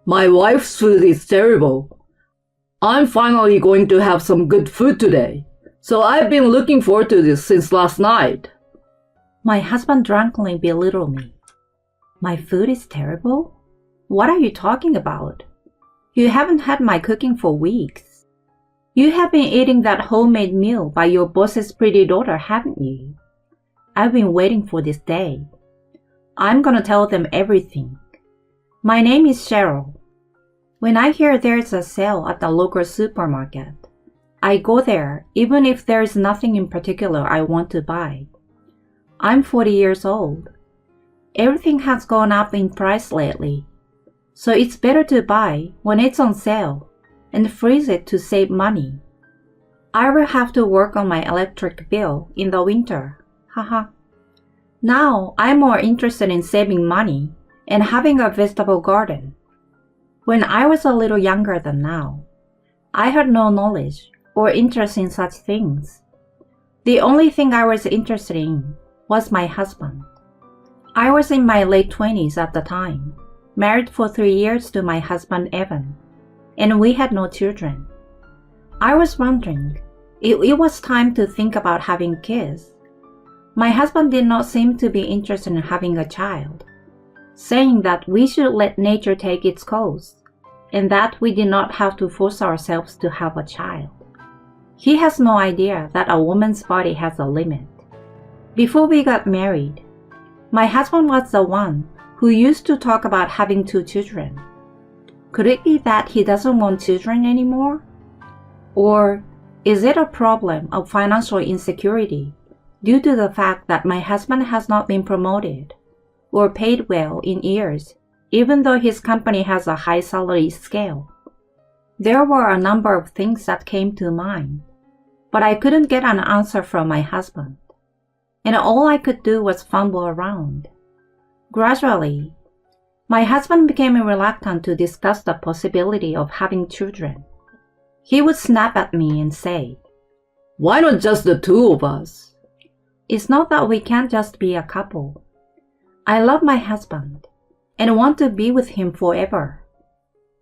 My wife's food is terrible. I'm finally going to have some good food today, so I've been looking forward to this since last night. My husband drunkenly belittled me. My food is terrible? What are you talking about? You haven't had my cooking for weeks. You have been eating that homemade meal by your boss's pretty daughter, haven't you? I've been waiting for this day. I'm gonna tell them everything. My name is Cheryl. When I hear there's a sale at the local supermarket, I go there even if there's nothing in particular I want to buy. I'm 40 years old. Everything has gone up in price lately, so it's better to buy when it's on sale and freeze it to save money. I will have to work on my electric bill in the winter. Haha. Now I'm more interested in saving money and having a vegetable garden. When I was a little younger than now, I had no knowledge or interest in such things. The only thing I was interested in was my husband. I was in my late 20s at the time, married for 3 years to my husband Evan, and we had no children. I was wondering if it was time to think about having kids. My husband did not seem to be interested in having a child, saying that we should let nature take its course, and that we did not have to force ourselves to have a child. He has no idea that a woman's body has a limit. Before we got married, my husband was the one who used to talk about having 2 children. Could it be that he doesn't want children anymore? Or is it a problem of financial insecurity due to the fact that my husband has not been promoted or paid well in years, even though his company has a high salary scale? There were a number of things that came to mind, but I couldn't get an answer from my husband, and all I could do was fumble around. Gradually, my husband became reluctant to discuss the possibility of having children. He would snap at me and say, "Why not just the 2 of us?" "It's not that we can't just be a couple. I love my husband and want to be with him forever.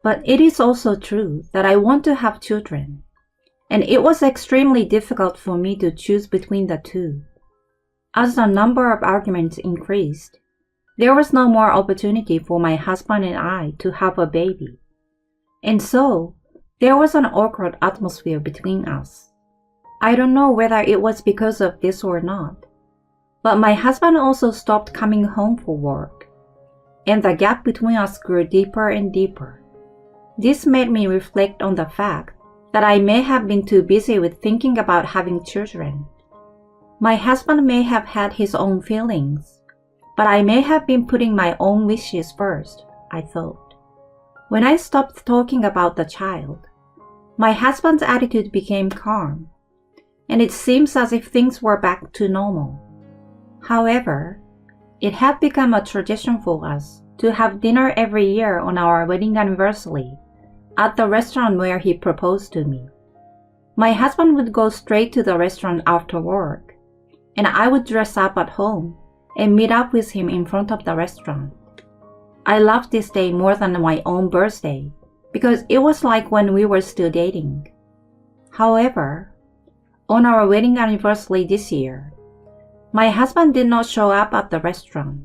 But it is also true that I want to have children, and it was extremely difficult for me to choose between the 2. As the number of arguments increased, there was no more opportunity for my husband and I to have a baby. And so, there was an awkward atmosphere between us. I don't know whether it was because of this or not, but my husband also stopped coming home for work, and the gap between us grew deeper and deeper. This made me reflect on the fact that I may have been too busy with thinking about having children. My husband may have had his own feelings, but I may have been putting my own wishes first, I thought. When I stopped talking about the child, my husband's attitude became calm, and it seems as if things were back to normal. However, it had become a tradition for us to have dinner every year on our wedding anniversary at the restaurant where he proposed to me. My husband would go straight to the restaurant after work, and I would dress up at home and meet up with him in front of the restaurant. I loved this day more than my own birthday because it was like when we were still dating. However, on our wedding anniversary this year, my husband did not show up at the restaurant.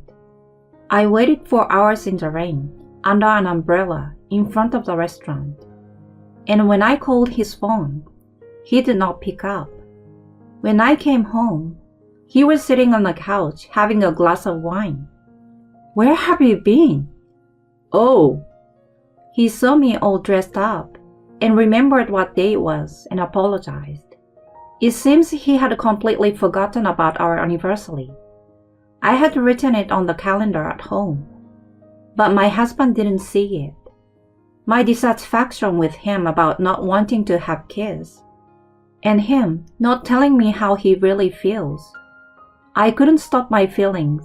I waited for hours in the rain under an umbrella in front of the restaurant, and when I called his phone, he did not pick up. When I came home, he was sitting on the couch having a glass of wine. "Where have you been?" "Oh." He saw me all dressed up and remembered what day it was and apologized. It seems he had completely forgotten about our anniversary. I had written it on the calendar at home, but my husband didn't see it. My dissatisfaction with him about not wanting to have kids, and him not telling me how he really feels. I couldn't stop my feelings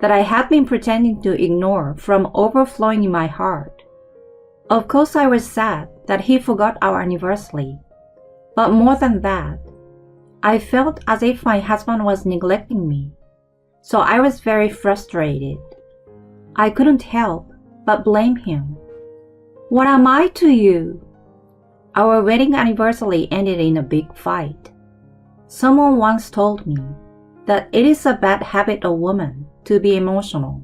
that I had been pretending to ignore from overflowing in my heart. Of course I was sad that he forgot our anniversary, but more than that, I felt as if my husband was neglecting me, so I was very frustrated. I couldn't help but blame him. What am I to you? Our wedding anniversary ended in a big fight. Someone once told me that it is a bad habit of women to be emotional.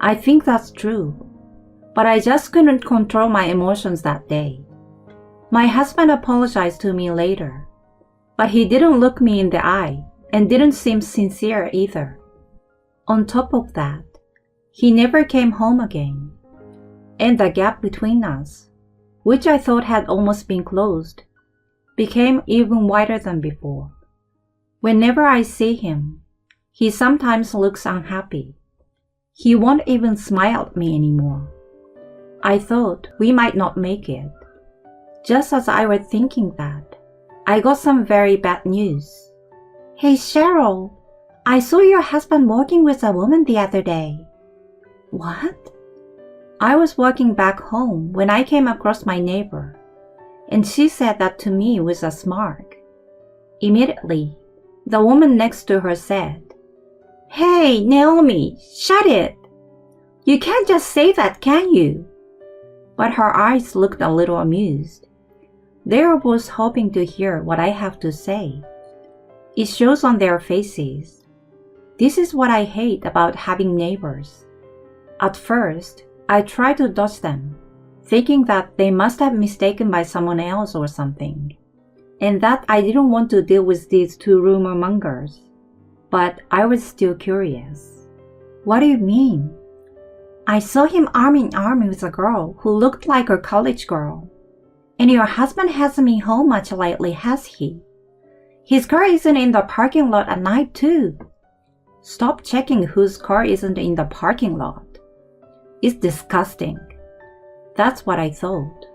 I think that's true, but I just couldn't control my emotions that day. My husband apologized to me later, but he didn't look me in the eye and didn't seem sincere either. On top of that, he never came home again, and the gap between us, which I thought had almost been closed, became even wider than before. Whenever I see him, he sometimes looks unhappy. He won't even smile at me anymore. I thought we might not make it. Just as I was thinking that, I got some very bad news. Hey Cheryl, I saw your husband walking with a woman the other day. What? I was walking back home when I came across my neighbor, and she said that to me with a smirk. Immediately, the woman next to her said, Hey, Naomi, shut it! You can't just say that, can you? But her eyes looked a little amused. They were both hoping to hear what I have to say. It shows on their faces. This is what I hate about having neighbors. At first, I tried to dodge them, thinking that they must have mistaken by someone else or something, and that I didn't want to deal with these two rumor mongers. But I was still curious. What do you mean? I saw him arm in arm with a girl who looked like a college girl. And your husband hasn't been home much lately, has he? His car isn't in the parking lot at night, too. Stop checking whose car isn't in the parking lot. It's disgusting. That's what I thought,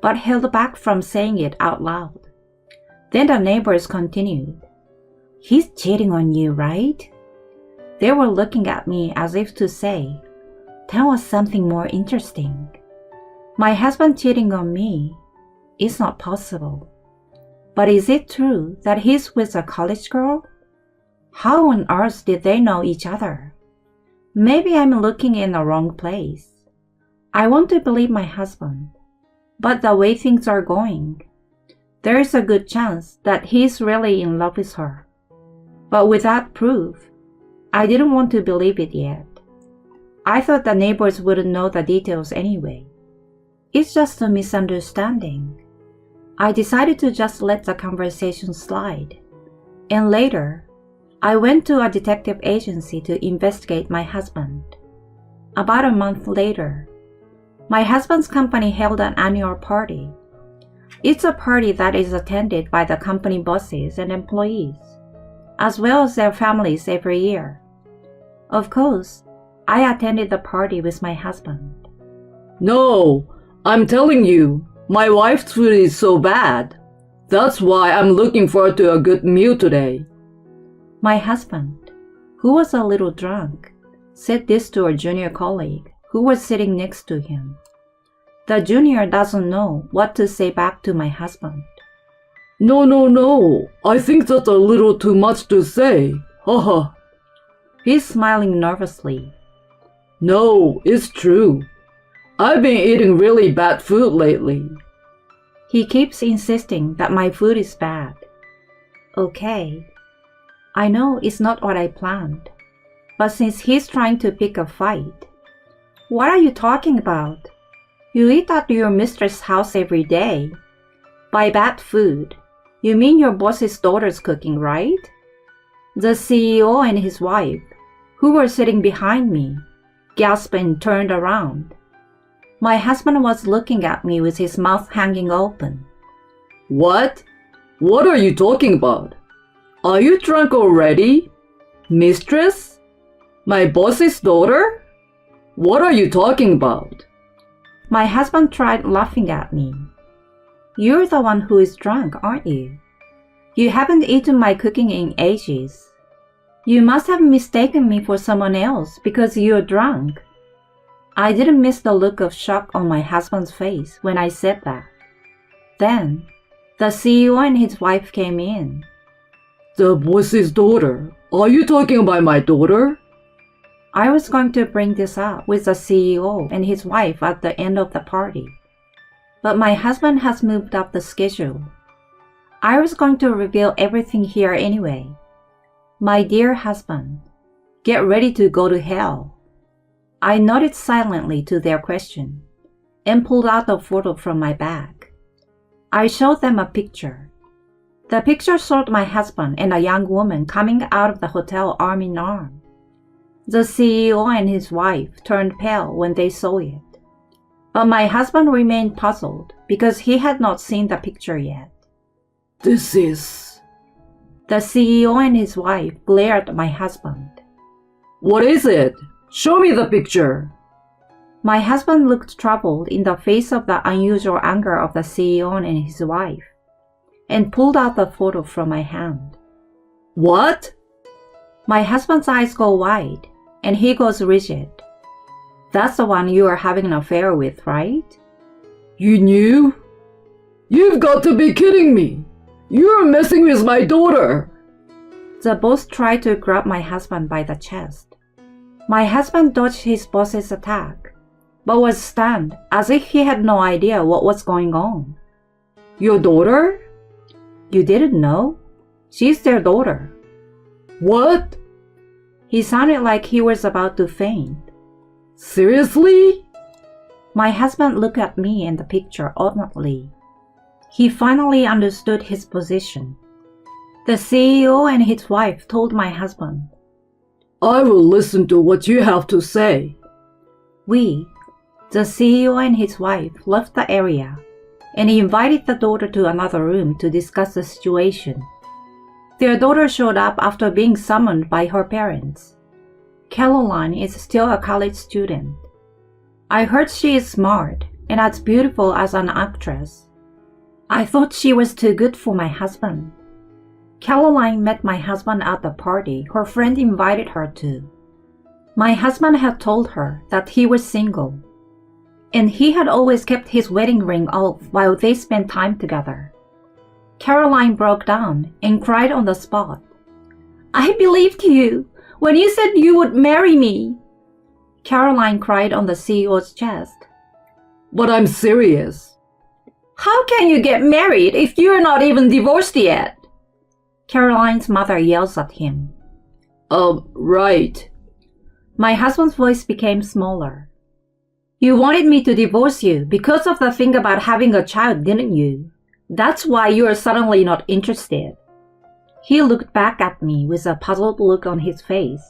but held back from saying it out loud. Then the neighbors continued. He's cheating on you, right? They were looking at me as if to say, tell us something more interesting. My husband cheating on me is not possible. But is it true that he's with a college girl? How on earth did they know each other? Maybe I'm looking in the wrong place. I want to believe my husband, but the way things are going, there is a good chance that he's really in love with her. But without proof, I didn't want to believe it yet. I thought the neighbors wouldn't know the details anyway. It's just a misunderstanding. I decided to just let the conversation slide. And later, I went to a detective agency to investigate my husband. About a month later, my husband's company held an annual party. It's a party that is attended by the company bosses and employees, as well as their families every year. Of course, I attended the party with my husband. No, I'm telling you, my wife's food is so bad. That's why I'm looking forward to a good meal today. My husband, who was a little drunk, said this to a junior colleague who was sitting next to him. The junior doesn't know what to say back to my husband. No, I think that's a little too much to say. Haha. He's smiling nervously. No, it's true. I've been eating really bad food lately. He keeps insisting that my food is bad. Okay. I know it's not what I planned, but since he's trying to pick a fight, what are you talking about? You eat at your mistress' house every day. By bad food, you mean your boss's daughter's cooking, right? The CEO and his wife, who were sitting behind me, gasped and turned around. My husband was looking at me with his mouth hanging open. What? What are you talking about? Are you drunk already? Mistress? My boss's daughter? What are you talking about? My husband tried laughing at me. You're the one who is drunk, aren't you? You haven't eaten my cooking in ages. You must have mistaken me for someone else because you're drunk. I didn't miss the look of shock on my husband's face when I said that. Then, the CEO and his wife came in. The boss's daughter? Are you talking about my daughter? I was going to bring this up with the CEO and his wife at the end of the party, but my husband has moved up the schedule. I was going to reveal everything here anyway. My dear husband, get ready to go to hell. I nodded silently to their question and pulled out a photo from my bag. I showed them a picture. The picture showed my husband and a young woman coming out of the hotel arm in arm. The CEO and his wife turned pale when they saw it, but my husband remained puzzled because he had not seen the picture yet. This is... The CEO and his wife glared at my husband. What is it? Show me the picture. My husband looked troubled in the face of the unusual anger of the CEO and his wife, and pulled out the photo from my hand. What? My husband's eyes go wide, and he goes rigid. That's the one you are having an affair with, right? You knew? You've got to be kidding me. You're messing with my daughter. The boss tried to grab my husband by the chest. My husband dodged his boss's attack, but was stunned as if he had no idea what was going on. Your daughter? You didn't know? She's their daughter. What? He sounded like he was about to faint. Seriously? My husband looked at me and the picture oddly. He finally understood his position. The CEO and his wife told my husband, I will listen to what you have to say. We, the CEO and his wife, left the area and invited the daughter to another room to discuss the situation. Their daughter showed up after being summoned by her parents. Caroline is still a college student. I heard she is smart and as beautiful as an actress. I thought she was too good for my husband. Caroline met my husband at the party her friend invited her to. My husband had told her that he was single, and he had always kept his wedding ring off while they spent time together. Caroline broke down and cried on the spot. I believed you when you said you would marry me. Caroline cried on the CEO's chest. But I'm serious. How can you get married if you're not even divorced yet? Caroline's mother yells at him. Right. My husband's voice became smaller. You wanted me to divorce you because of the thing about having a child, didn't you? That's why you are suddenly not interested. He looked back at me with a puzzled look on his face.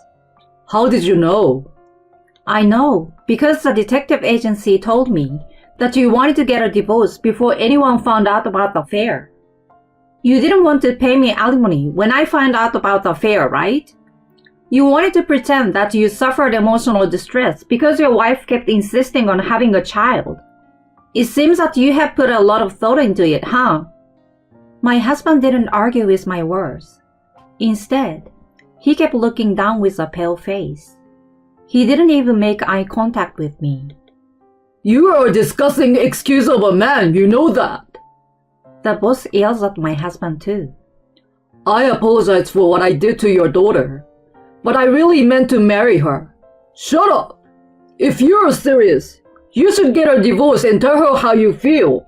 How did you know? I know, because the detective agency told me that you wanted to get a divorce before anyone found out about the affair. You didn't want to pay me alimony when I found out about the affair, right? You wanted to pretend that you suffered emotional distress because your wife kept insisting on having a child. It seems that you have put a lot of thought into it, huh? My husband didn't argue with my words. Instead, he kept looking down with a pale face. He didn't even make eye contact with me. You are a disgusting excuse of a man, you know that. The boss yells at my husband too. I apologize for what I did to your daughter, but I really meant to marry her. Shut up! If you're serious, you should get a divorce and tell her how you feel.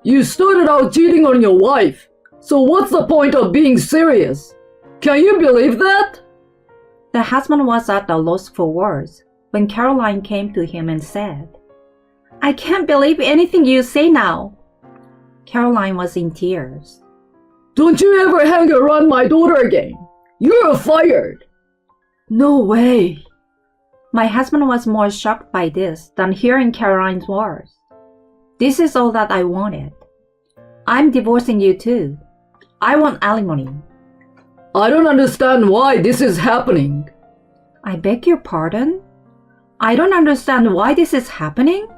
You started out cheating on your wife, so what's the point of being serious? Can you believe that? The husband was at a loss for words when Caroline came to him and said, I can't believe anything you say now. Caroline was in tears. Don't you ever hang around my daughter again. You're fired. No way. My husband was more shocked by this than hearing Caroline's words. This is all that I wanted. I'm divorcing you too. I want alimony. I don't understand why this is happening. I beg your pardon? I don't understand why this is happening?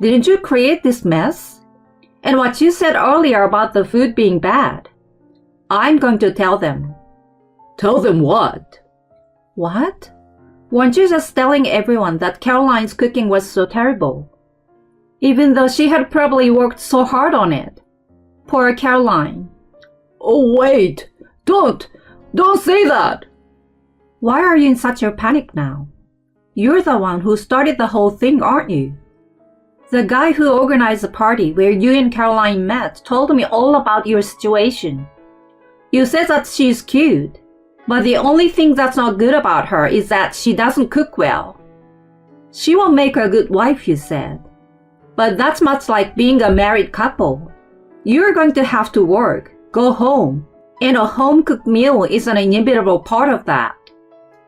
Didn't you create this mess? And what you said earlier about the food being bad. I'm going to tell them. Tell them what? What? Weren't you just telling everyone that Caroline's cooking was so terrible? Even though she had probably worked so hard on it. Poor Caroline. Oh, wait. Don't say that. Why are you in such a panic now? You're the one who started the whole thing, aren't you? The guy who organized the party where you and Caroline met told me all about your situation. You said that she's cute, but the only thing that's not good about her is that she doesn't cook well. She will make a good wife, you said. But that's much like being a married couple. You're going to have to work, go home, and a home-cooked meal is an inevitable part of that.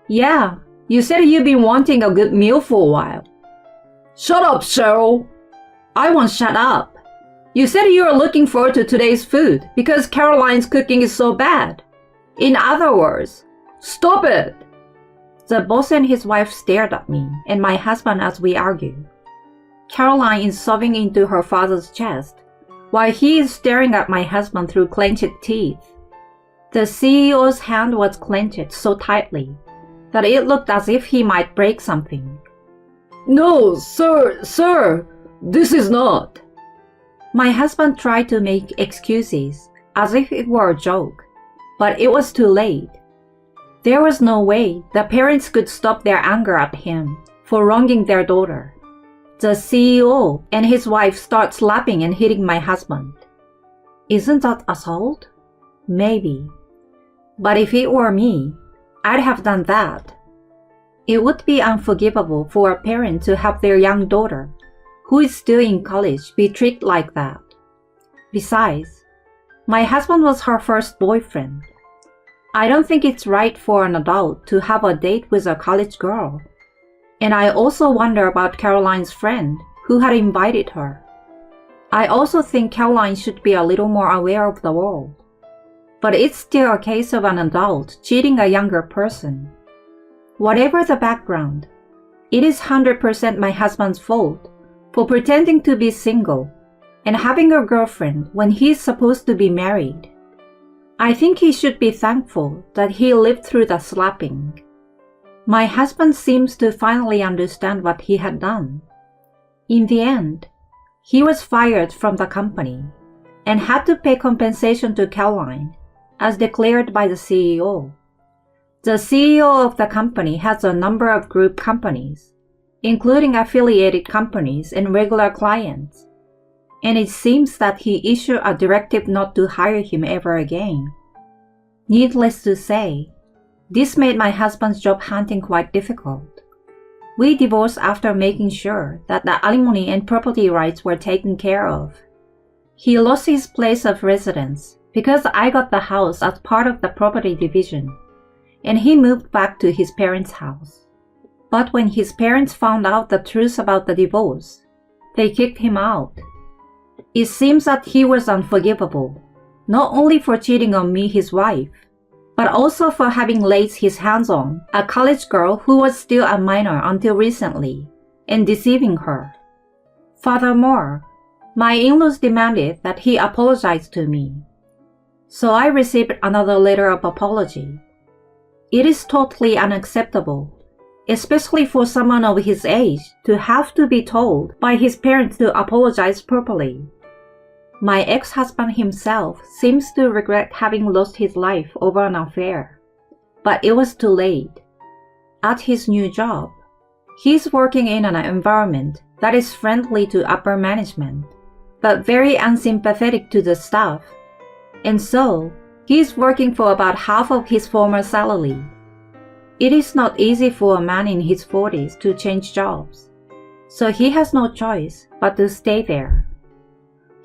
Yeah, you said you've been wanting a good meal for a while. Shut up, Cheryl. I won't shut up. You said you were looking forward to today's food because Caroline's cooking is so bad. In other words, stop it. The boss and his wife stared at me and my husband as we argued. Caroline is sobbing into her father's chest, while he is staring at my husband through clenched teeth. The CEO's hand was clenched so tightly that it looked as if he might break something. No, sir, this is not. My husband tried to make excuses, as if it were a joke, but it was too late. There was no way the parents could stop their anger at him for wronging their daughter. The CEO and his wife start slapping and hitting my husband. Isn't that assault? Maybe. But if it were me, I'd have done that. It would be unforgivable for a parent to have their young daughter, who is still in college, be treated like that. Besides, my husband was her first boyfriend. I don't think it's right for an adult to have a date with a college girl. And I also wonder about Caroline's friend who had invited her. I also think Caroline should be a little more aware of the world. But it's still a case of an adult cheating a younger person. Whatever the background, it is 100% my husband's fault for pretending to be single and having a girlfriend when he's supposed to be married. I think he should be thankful that he lived through the slapping. My husband seems to finally understand what he had done. In the end, he was fired from the company and had to pay compensation to Caroline, as declared by the CEO. The CEO of the company has a number of group companies, including affiliated companies and regular clients, and it seems that he issued a directive not to hire him ever again. Needless to say, this made my husband's job hunting quite difficult. We divorced after making sure that the alimony and property rights were taken care of. He lost his place of residence because I got the house as part of the property division, and he moved back to his parents' house. But when his parents found out the truth about the divorce, they kicked him out. It seems that he was unforgivable, not only for cheating on me, his wife, but also for having laid his hands on a college girl who was still a minor until recently, and deceiving her. Furthermore, my in-laws demanded that he apologize to me. So I received another letter of apology. It is totally unacceptable, especially for someone of his age, to have to be told by his parents to apologize properly. My ex-husband himself seems to regret having lost his life over an affair, but it was too late. At his new job, he's working in an environment that is friendly to upper management, but very unsympathetic to the staff, and so he's working for about half of his former salary. It is not easy for a man in his 40s to change jobs, so he has no choice but to stay there.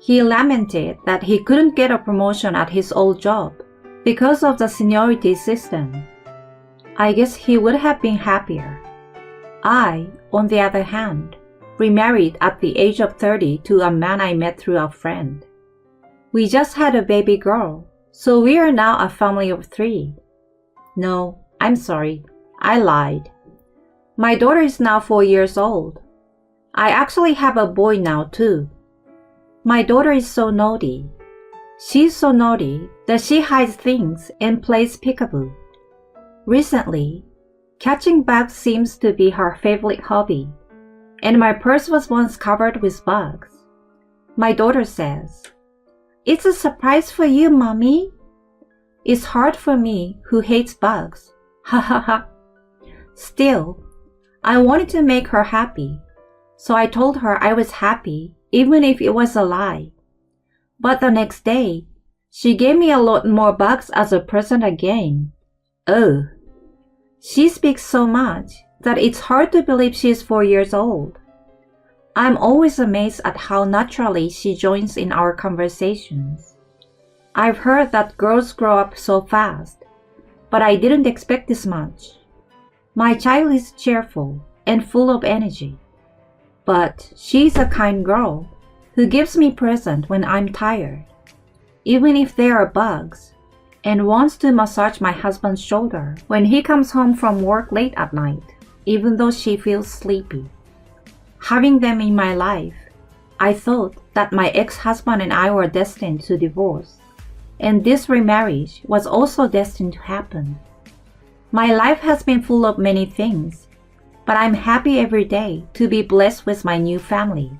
He lamented that he couldn't get a promotion at his old job because of the seniority system. I guess he would have been happier. I, on the other hand, remarried at the age of 30 to a man I met through a friend. We just had a baby girl, so we are now a family of 3. No, I'm sorry, I lied. My daughter is now 4 years old. I actually have a boy now too. My daughter is so naughty. She's so naughty that she hides things and plays peekaboo. Recently, catching bugs seems to be her favorite hobby, and my purse was once covered with bugs. My daughter says, "It's a surprise for you, Mommy." It's hard for me, who hates bugs. Ha ha ha. Still, I wanted to make her happy, so I told her I was happy even if it was a lie. But the next day, she gave me a lot more bugs as a present again. Oh, she speaks so much that it's hard to believe she is 4 years old. I'm always amazed at how naturally she joins in our conversations. I've heard that girls grow up so fast, but I didn't expect this much. My child is cheerful and full of energy, but she's a kind girl who gives me presents when I'm tired, even if there are bugs, and wants to massage my husband's shoulder when he comes home from work late at night, even though she feels sleepy. Having them in my life, I thought that my ex-husband and I were destined to divorce, and this remarriage was also destined to happen. My life has been full of many things, but I'm happy every day to be blessed with my new family.